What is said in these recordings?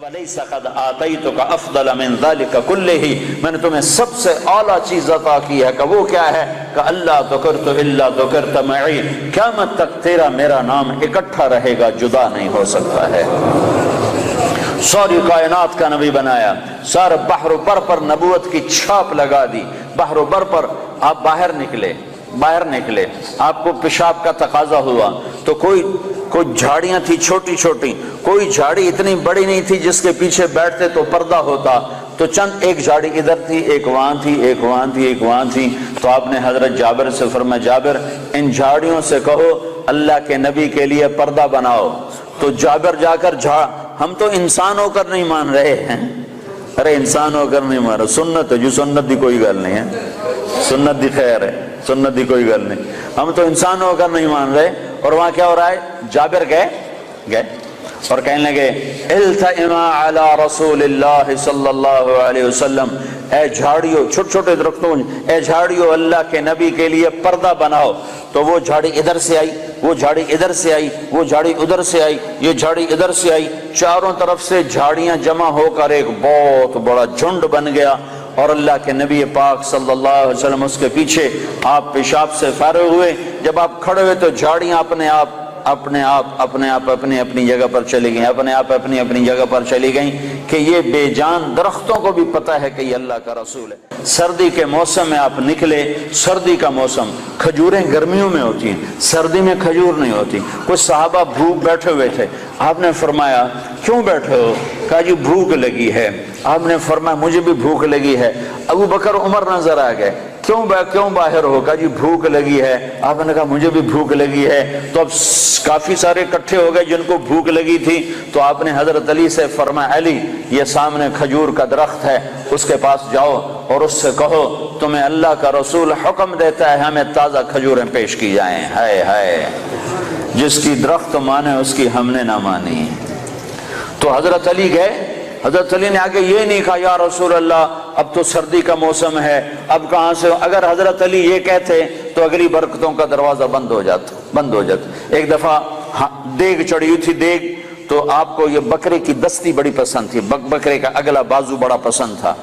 وَلَيْسَ قَدْ آتَيْتُكَ أَفْضَلَ مِنْ ذَلِكَ كُلِّهِ میں نے تمہیں سب سے اعلیٰ چیز عطا کی ہے کہ وہ کیا ہے کہ اللہ ذکرت الا ذکرت معی، قیامت تک تیرا میرا نام اکٹھا رہے گا، جدا نہیں ہو سکتا ہے۔ ساری کائنات کا نبی بنایا، سارے بحر و بر پر نبوت کی چھاپ لگا دی۔ بحر و بر پر آپ باہر نکلے، آپ کو پیشاب کا تقاضا ہوا تو کوئی جھاڑیاں تھی چھوٹی چھوٹی، کوئی جھاڑی اتنی بڑی نہیں تھی جس کے پیچھے بیٹھتے تو پردہ ہوتا، تو چند ایک جھاڑی ادھر تھی، ایک وہاں تھی، ایک وہاں تھی، ایک وہاں تھی۔ تو آپ نے حضرت جابر سے فرمایا جابر ان جھاڑیوں سے کہو اللہ کے نبی کے لیے پردہ بناؤ۔ تو جابر جا کر ہم تو انسان ہو کر نہیں مان رہے ہیں، ارے انسان ہو کر نہیں مان رہے، سنت ہے جو سنت دی کوئی گل نہیں ہے، سنت دی خیر ہے، سنت دی کوئی گل نہیں، ہم تو انسان ہو کر نہیں مان رہے۔ اور وہاں کیا ہو رہا ہے، جابر گئے اور کہنے لگے التئما علی رسول اللہ صلی اللہ علیہ وسلم، اے جھاڑیوں، چھوٹے چھوٹے درختوں، اے جھاڑیوں اللہ کے نبی کے لیے پردہ بناؤ۔ تو وہ جھاڑی ادھر سے آئی، وہ جھاڑی ادھر سے آئی، وہ جھاڑی ادھر سے آئی، یہ جھاڑی ادھر سے آئی، چاروں طرف سے جھاڑیاں جمع ہو کر ایک بہت بڑا جھنڈ بن گیا۔ اور اللہ کے نبی پاک صلی اللہ علیہ وسلم اس کے پیچھے، آپ پیشاب سے فارغ ہوئے، جب آپ کھڑے ہوئے تو جھاڑیاں اپنے آپ اپنی اپنی جگہ پر چلی گئیں، اپنے آپ اپنی اپنی جگہ پر چلی گئیں، کہ یہ بے جان درختوں کو بھی پتہ ہے کہ یہ اللہ کا رسول ہے۔ سردی کے موسم میں آپ نکلے، سردی کا موسم، کھجوریں گرمیوں میں ہوتی ہیں، سردی میں کھجور نہیں ہوتی۔ کچھ صحابہ بھوک بیٹھے ہوئے تھے، آپ نے فرمایا کیوں بیٹھے ہو؟ کہا جی بھوک لگی ہے۔ آپ نے فرمایا مجھے بھی بھوک لگی ہے۔ ابو بکر عمر نظر آ گئے، کیوں باہر ہو؟ کہا جی بھوک لگی ہے۔ آپ نے کہا مجھے بھی بھوک لگی ہے۔ تو اب کافی سارے اکٹھے ہو گئے جن کو بھوک لگی تھی، تو آپ نے حضرت علی سے فرمایا علی یہ سامنے کھجور کا درخت ہے، اس کے پاس جاؤ اور اس سے کہو تمہیں اللہ کا رسول حکم دیتا ہے ہمیں تازہ کھجوریں پیش کی جائیں۔ ہائے ہائے، جس کی درخت مانے اس کی ہم نے نہ مانی۔ تو حضرت علی گئے، حضرت علی نے آگے یہ نہیں کہا یا رسول اللہ اب تو سردی کا موسم ہے، اب کہاں سے؟ اگر حضرت علی یہ کہتے تو اگلی برکتوں کا دروازہ بند ہو جاتا۔ ایک دفعہ دیگ چڑھی ہوئی تھی، دیگ، تو آپ کو یہ بکرے کی دستی بڑی پسند تھی، بکرے کا اگلا بازو بڑا پسند تھا،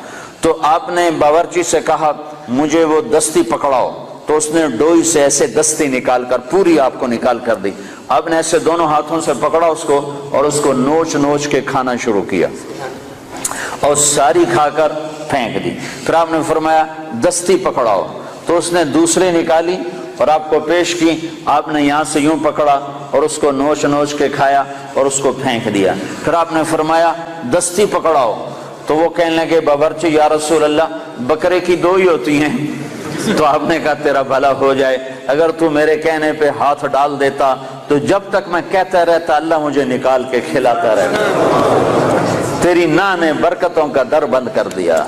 تو آپ نے باورچی سے کہا مجھے وہ دستی پکڑاؤ، تو اس نے ڈوئی سے ایسے دستی نکال کر پوری آپ کو نکال کر دی۔ آپ نے ایسے دونوں ہاتھوں سے پکڑا اس کو اور اس کو نوچ کے کھانا شروع کیا اور ساری کھا کر پھینک دی۔ پھر آپ نے فرمایا دستی پکڑاؤ، تو اس نے دوسری نکالی اور آپ کو پیش کی۔ آپ نے یہاں سے یوں پکڑا اور اس کو نوچ کے کھایا اور اس کو پھینک دیا۔ پھر آپ نے فرمایا دستی پکڑاؤ، تو وہ کہنے لگے باورچی یا رسول اللہ بکرے کی دو ہی ہوتی ہیں۔ تو آپ نے کہا تیرا بھلا ہو جائے، اگر تو میرے کہنے پہ ہاتھ ڈال دیتا تو جب تک میں کہتا رہتا اللہ مجھے نکال کے کھلاتا رہتا، تیری نا نے برکتوں کا در بند کر دیا۔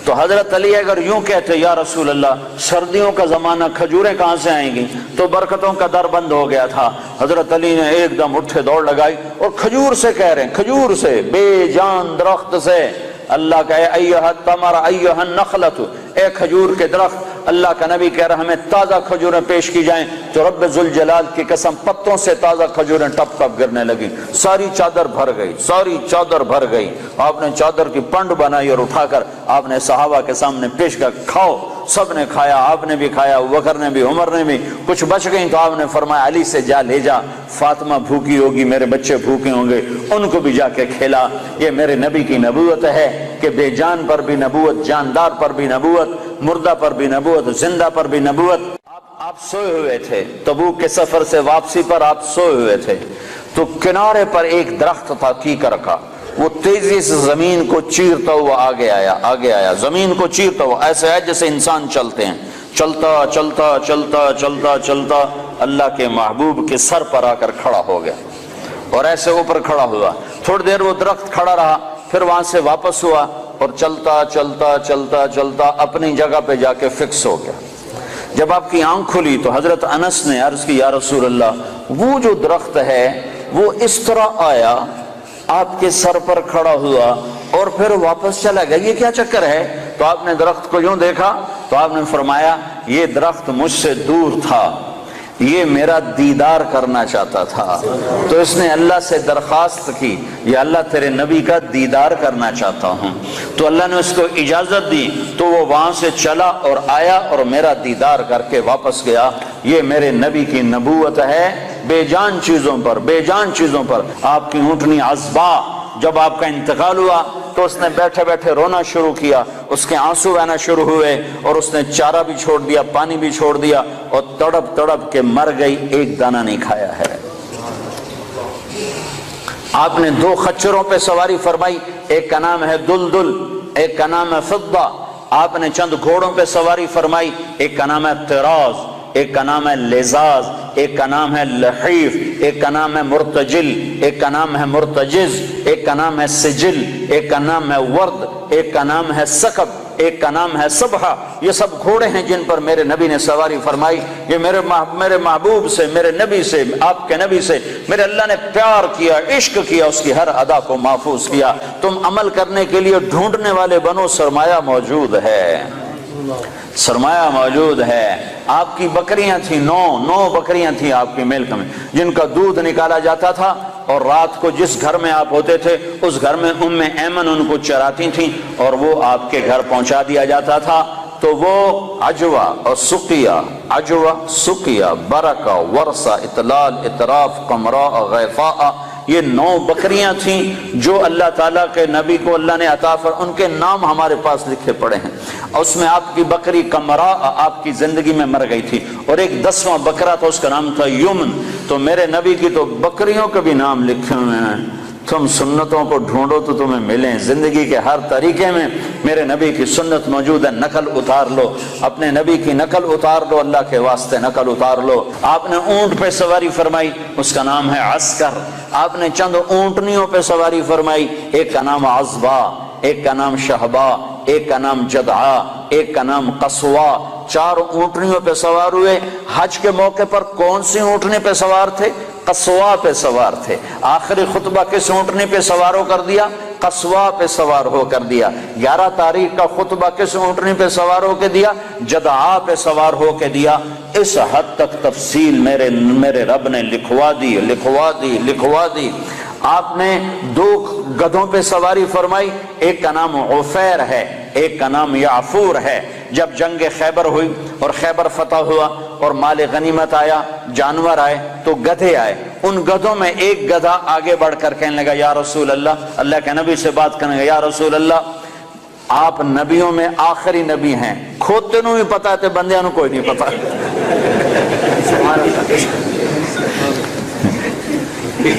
تو حضرت علی اگر یوں کہتے یا رسول اللہ سردیوں کا زمانہ کھجوریں کہاں سے آئیں گی، تو برکتوں کا در بند ہو گیا تھا۔ حضرت علی نے ایک دم اٹھے دوڑ لگائی اور کھجور سے کہہ رہے ہیں، کھجور سے، بے جان درخت سے اللہ کا ایھا التمر ایھا النخلۃ، اے کھجور کے درخت، اللہ کا نبی کہہ رہا ہمیں تازہ کھجوریں پیش کی جائیں، تو رب ذوالجلال کی قسم پتوں سے تازہ کھجوریں ٹپ ٹپ گرنے لگی، ساری چادر بھر گئی۔ آپ نے چادر کی پنڈ بنائی اور اٹھا کر آپ نے صحابہ کے سامنے پیش کر، کھاؤ۔ سب نے کھایا، آپ نے بھی کھایا، ابوبکر نے بھی، عمر نے بھی۔ کچھ بچ گئیں تو آپ نے فرمایا علی سے جا لے جا، فاطمہ بھوکی ہوگی، میرے بچے بھوکے ہوں گے، ان کو بھی جا کے کھلا۔ یہ میرے نبی کی نبوت ہے کہ بے جان پر بھی نبوت، جاندار پر بھی نبوت، مردہ پر بھی نبوت، زندہ پر بھی نبوت۔ آپ سوئے ہوئے تھے، تبوک کے سفر سے واپسی پر آپ سوئے ہوئے تھے، تو کنارے پر ایک درخت تھا کیکر کا، وہ تیزی سے زمین کو چیرتا ہوا آگے آیا، زمین کو چیرتا ہوا، ایسے ہے جیسے انسان چلتے ہیں، چلتا اللہ کے محبوب کے سر پر آ کر کھڑا ہو گیا اور ایسے اوپر کھڑا ہوا۔ تھوڑی دیر وہ درخت کھڑا رہا، پھر وہاں سے واپس ہوا اور چلتا اپنی جگہ پہ جا کے فکس ہو گیا۔ جب آپ کی آنکھ کھلی تو حضرت انس نے عرض کی یا رسول اللہ وہ جو درخت ہے وہ اس طرح آیا، آپ کے سر پر کھڑا ہوا اور پھر واپس چلا گیا، یہ کیا چکر ہے؟ تو آپ نے درخت کو یوں دیکھا تو آپ نے فرمایا یہ درخت مجھ سے دور تھا، یہ میرا دیدار کرنا چاہتا تھا، تو اس نے اللہ سے درخواست کی یا اللہ تیرے نبی کا دیدار کرنا چاہتا ہوں، تو اللہ نے اس کو اجازت دی، تو وہ وہاں سے چلا اور آیا اور میرا دیدار کر کے واپس گیا۔ یہ میرے نبی کی نبوت ہے بے جان چیزوں پر، بے جان چیزوں پر۔ آپ کی اونٹنی عذبا جب آپ کا انتقال ہوا تو اس نے بیٹھے بیٹھے رونا شروع کیا، اس کے آنسو بہنا شروع ہوئے، اور اس نے چارہ بھی چھوڑ دیا، پانی بھی چھوڑ دیا، اور تڑپ تڑپ کے مر گئی، ایک دانہ نہیں کھایا ہے۔ آپ نے 2 خچروں پہ سواری فرمائی، ایک کا نام ہے دلدل، ایک کا نام ہے فضہ۔ آپ نے چند گھوڑوں پہ سواری فرمائی، ایک کا نام ہے طراز، ایک کا نام ہے لزاز، ایک کا نام ہے لحیف، ایک کا نام ہے مرتجل، ایک کا نام ہے مرتجز، ایک کا نام ہے سجل، ایک کا نام ہے ورد، ایک کا نام ہے سقب، ایک کا نام ہے صبحہ۔ یہ سب گھوڑے ہیں جن پر میرے نبی نے سواری فرمائی۔ یہ میرے محبوب سے، میرے نبی سے، آپ کے نبی سے میرے اللہ نے پیار کیا، عشق کیا، اس کی ہر ادا کو محفوظ کیا۔ تم عمل کرنے کے لیے ڈھونڈنے والے بنو، سرمایہ موجود ہے، سرمایہ موجود ہے۔ آپ کی بکریاں تھیں، 9 بکریاں تھیں آپ کی ملک میں، جن کا دودھ نکالا جاتا تھا، اور رات کو جس گھر میں آپ ہوتے تھے اس گھر میں ام ایمن ان کو چراتی تھیں، اور وہ آپ کے گھر پہنچا دیا جاتا تھا۔ تو وہ عجوہ اور سقیہ، عجوہ، سقیہ، برکہ، ورثہ، اطلال، اطراف، قمراء، غیفاء، یہ 9 بکریاں تھیں جو اللہ تعالیٰ کے نبی کو اللہ نے عطا فرمائی، ان کے نام ہمارے پاس لکھے پڑے ہیں۔ اس میں آپ کی بکری قمراء آپ کی زندگی میں مر گئی تھی، اور ایک 10واں بکرا تھا، اس کا نام تھا یمن۔ تو میرے نبی کی تو بکریوں کے بھی نام لکھے ہوئے ہیں۔ تم سنتوں کو ڈھونڈو تو تمہیں ملیں، زندگی کے ہر طریقے میں میرے نبی کی سنت موجود ہے۔ نقل اتار لو، اپنے نبی کی نقل اتار لو، اللہ کے واسطے نقل اتار لو۔ آپ نے اونٹ پہ سواری فرمائی، اس کا نام ہے عسکر۔ آپ نے چند اونٹنیوں پہ سواری فرمائی، ایک کا نام عذبا، ایک کا نام شہبا، ایک کا نام جدعا، ایک کا نام قصوا۔ 4 اونٹنیوں پہ سوار ہوئے۔ حج کے موقع پر کون سی اونٹنی پہ سوار تھے؟ قصوا پہ سوار تھے۔ آخری خطبہ کس اونٹنی پہ سوار ہو کر دیا؟ قصوا پہ سوار ہو کر دیا۔ 11 تاریخ کا خطبہ کس اونٹنی پہ سوار ہو کے دیا؟ جدعا پہ سوار ہو کے دیا۔ اس حد تک تفصیل میرے رب نے لکھوا دی۔ آپ نے 2 گدھوں پہ سواری فرمائی، ایک کا نام عفیر ہے، ایک کا نام یعفور ہے۔ جب جنگ خیبر ہوئی اور خیبر فتح ہوا اور مال غنیمت آیا، جانور آئے، تو گدھے آئے۔ ان گدھوں میں ایک گدھا آگے بڑھ کر کہنے لگا، یا رسول اللہ، اللہ کے نبی سے بات کرنے لگا، یا رسول اللہ، آپ نبیوں میں آخری نبی ہیں، کھوتے نو بھی پتا تے بندیاں نو کوئی نہیں پتا۔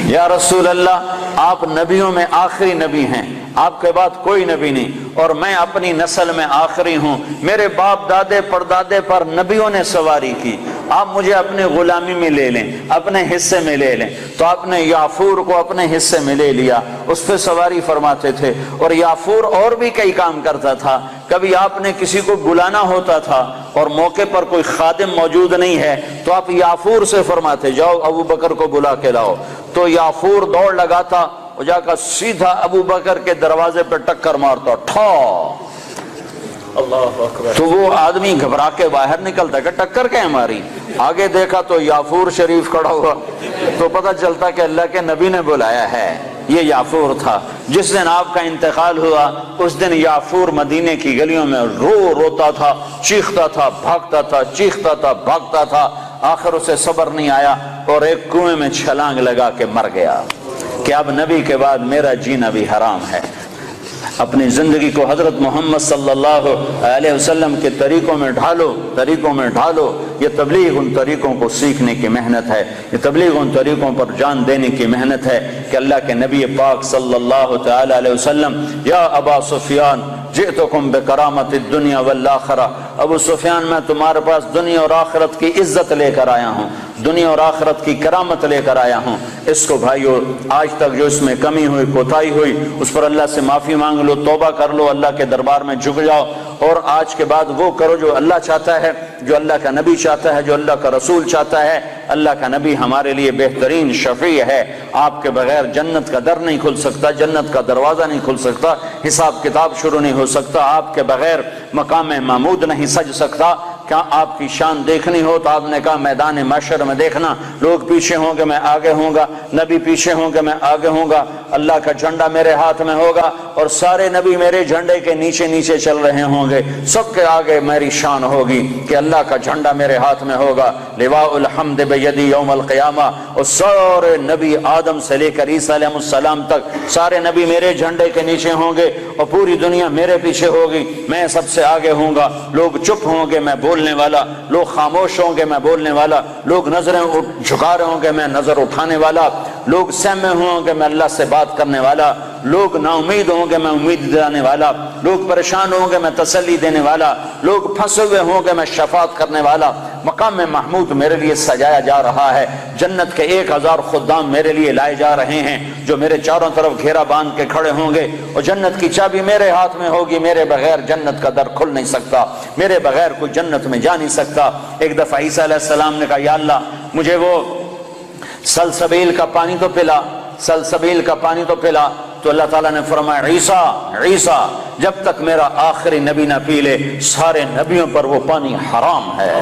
یا رسول اللہ، آپ نبیوں میں آخری نبی ہیں، آپ کے بعد کوئی نبی نہیں، اور میں اپنی نسل میں آخری ہوں، میرے باپ دادے پردادے پر نبیوں نے سواری کی، آپ مجھے اپنے غلامی میں لے لیں، اپنے حصے میں لے لیں۔ تو آپ نے یافور کو اپنے حصے میں لے لیا، اس پہ سواری فرماتے تھے۔ اور یافور اور بھی کئی کام کرتا تھا۔ کبھی آپ نے کسی کو بلانا ہوتا تھا اور موقع پر کوئی خادم موجود نہیں ہے تو آپ یافور سے فرماتے، جاؤ ابو بکر کو بلا کے لاؤ۔ تو یافور دوڑ لگاتا، وہ جا کر سیدھا ابو بکر کے دروازے پہ ٹکر مارتا، ٹھا، اللہ اکبر۔ تو وہ آدمی گھبرا کے باہر نکلتا کہ ٹکر کیا ماری؟ آگے دیکھا تو یافور شریف کھڑا ہوا، تو پتہ چلتا کہ اللہ کے نبی نے بلایا ہے۔ یہ یافور تھا۔ جس دن آپ کا انتقال ہوا اس دن یافور مدینے کی گلیوں میں روتا تھا، چیختا تھا، بھاگتا تھا، چیختا تھا، بھاگتا تھا۔ آخر اسے صبر نہیں آیا اور ایک کنویں میں چھلانگ لگا کے مر گیا کہ اب نبی کے بعد میرا جینا بھی حرام ہے۔ اپنی زندگی کو حضرت محمد صلی اللہ علیہ وسلم کے طریقوں میں ڈھالو۔ یہ تبلیغ ان طریقوں کو سیکھنے کی محنت ہے، یہ تبلیغ ان طریقوں پر جان دینے کی محنت ہے کہ اللہ کے نبی پاک صلی اللہ تعالی علیہ وسلم، یا ابا سفیان جئتکم بکرامت الدنیا والآخرہ، ابو سفیان میں تمہارے پاس دنیا اور آخرت کی عزت لے کر آیا ہوں، دنیا اور آخرت کی کرامت لے کر آیا ہوں۔ اس کو بھائیو، آج تک جو اس میں کمی ہوئی، کوتاہی ہوئی، اس پر اللہ سے معافی مانگ لو، توبہ کر لو، اللہ کے دربار میں جھک جاؤ، اور آج کے بعد وہ کرو جو اللہ چاہتا ہے، جو اللہ کا نبی چاہتا ہے، جو اللہ کا رسول چاہتا ہے۔ اللہ کا نبی ہمارے لیے بہترین شفیع ہے۔ آپ کے بغیر جنت کا در نہیں کھل سکتا، جنت کا دروازہ نہیں کھل سکتا، حساب کتاب شروع نہیں ہو سکتا، آپ کے بغیر مقام محمود نہیں سج سکتا۔ کیا آپ کی شان دیکھنی ہو تو آپ نے کہا میدان محشر میں دیکھنا، لوگ پیچھے ہوں گے میں آگے ہوں گا، نبی پیچھے ہوں گے میں آگے ہوں گا، اللہ کا جھنڈا میرے ہاتھ میں ہوگا اور سارے نبی میرے جھنڈے کے نیچے نیچے چل رہے ہوں گے، سب کے آگے میری شان ہوگی کہ اللہ کا جھنڈا میرے ہاتھ میں ہوگا، لواء الحمد بیدی یوم القیامہ، اور سارے نبی آدم سے لے کر عیسیٰ علیہ السلام تک سارے نبی میرے جھنڈے کے نیچے ہوں گے اور پوری دنیا میرے پیچھے ہوگی، میں سب سے آگے ہوں گا، لوگ چپ ہوں گے میں بولنے والا، لوگ خاموش ہوں گے میں بولنے والا، لوگ نظریں جھکا رہے ہوں گے میں نظر اٹھانے والا، لوگ سہمے ہوں گے میں اللہ سے بات کرنے والا، لوگ نا امید ہوں گے میں امید دلانے والا، لوگ پریشان ہوں گے میں تسلی دینے والا، لوگ پھنسے ہوئے ہوں گے میں شفاعت کرنے والا۔ مقام محمود میرے لیے سجایا جا رہا ہے، جنت کے 1000 خدام میرے لیے لائے جا رہے ہیں جو میرے چاروں طرف گھیرا باندھ کے کھڑے ہوں گے، اور جنت کی چابی میرے ہاتھ میں ہوگی، میرے بغیر جنت کا در کھل نہیں سکتا، میرے بغیر کوئی جنت میں جا نہیں سکتا۔ ایک دفعہ عیسیٰ علیہ السلام نے کہا یا اللہ مجھے وہ سلسبیل کا پانی تو پلا، سلسبیل کا پانی تو پلا، تو اللہ تعالیٰ نے فرمایا عیسیٰ جب تک میرا آخری نبی نہ پی لے سارے نبیوں پر وہ پانی حرام ہے،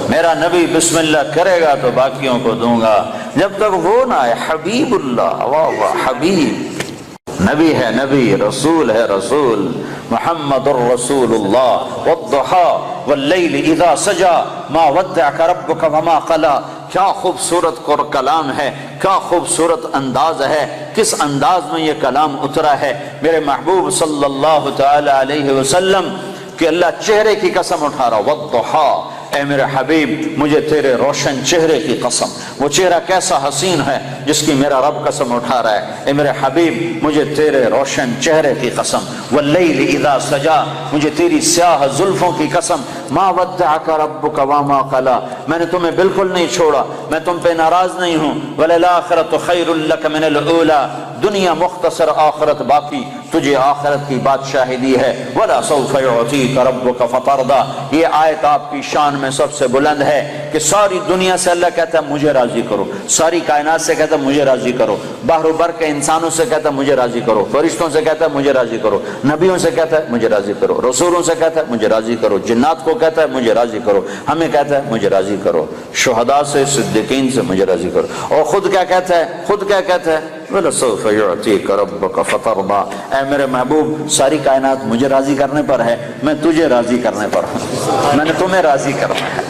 میرا نبی بسم اللہ کرے گا تو باقیوں کو دوں گا، جب تک وہ نہ آئے۔ حبیب اللہ، واہ واہ، حبیب، نبی ہے نبی، رسول ہے رسول، محمد الرسول اللہ۔ والضحى واللیل اذا سجا ما ودعك ربك وما قلى، کیا خوبصورت کلام ہے، کیا خوبصورت انداز ہے، کس انداز میں یہ کلام اترا ہے میرے محبوب صلی اللہ تعالی علیہ وسلم کہ اللہ چہرے کی قسم اٹھا رہا، والضحى، اے میرے حبیب مجھے تیرے روشن چہرے کی قسم، وہ چہرہ کیسا حسین ہے جس کی میرا رب قسم اٹھا رہا ہے، اے میرے حبیب مجھے تیرے روشن چہرے کی قسم، واللیل اذا سجا، مجھے تیری سیاہ زلفوں کی قسم، ما ودعک ربک وما قلی، میں نے تمہیں بالکل نہیں چھوڑا، میں تم پہ ناراض نہیں ہوں، وللآخرۃ خیر لک من الاولی، دنیا مختصر آخرت باقی، تجھے آخرت کی بادشاہی دی ہے، ولا سوف یعطیک ربک فترضی۔ یہ آیت آپ کی شان میں سب سے بلند ہے کہ ساری دنیا سے اللہ کہتا ہے مجھے راضی کرو، ساری کائنات سے کہتا ہے مجھے راضی کرو، بحر و بر کے انسانوں سے کہتا ہے مجھے راضی کرو، فرشتوں سے کہتا ہے مجھے راضی کرو، نبیوں سے کہتا ہے مجھے راضی کرو، رسولوں سے کہتا ہے مجھے راضی کرو، جنات کو کہتا ہے مجھے راضی کرو، ہمیں کہتا ہے مجھے راضی کرو، شہداء سے صدیقین سے مجھے راضی کرو، اور خود کیا کہتا ہے، خود کیا کہتا ہے، وَلَسَوْفَ يُعْطِيكَ رَبُّكَ فَتَرْضَىٰ، اے میرے محبوب ساری کائنات مجھے راضی کرنے پر ہے، میں تجھے راضی کرنے پر ہوں، میں نے تمہیں راضی کرنا ہے۔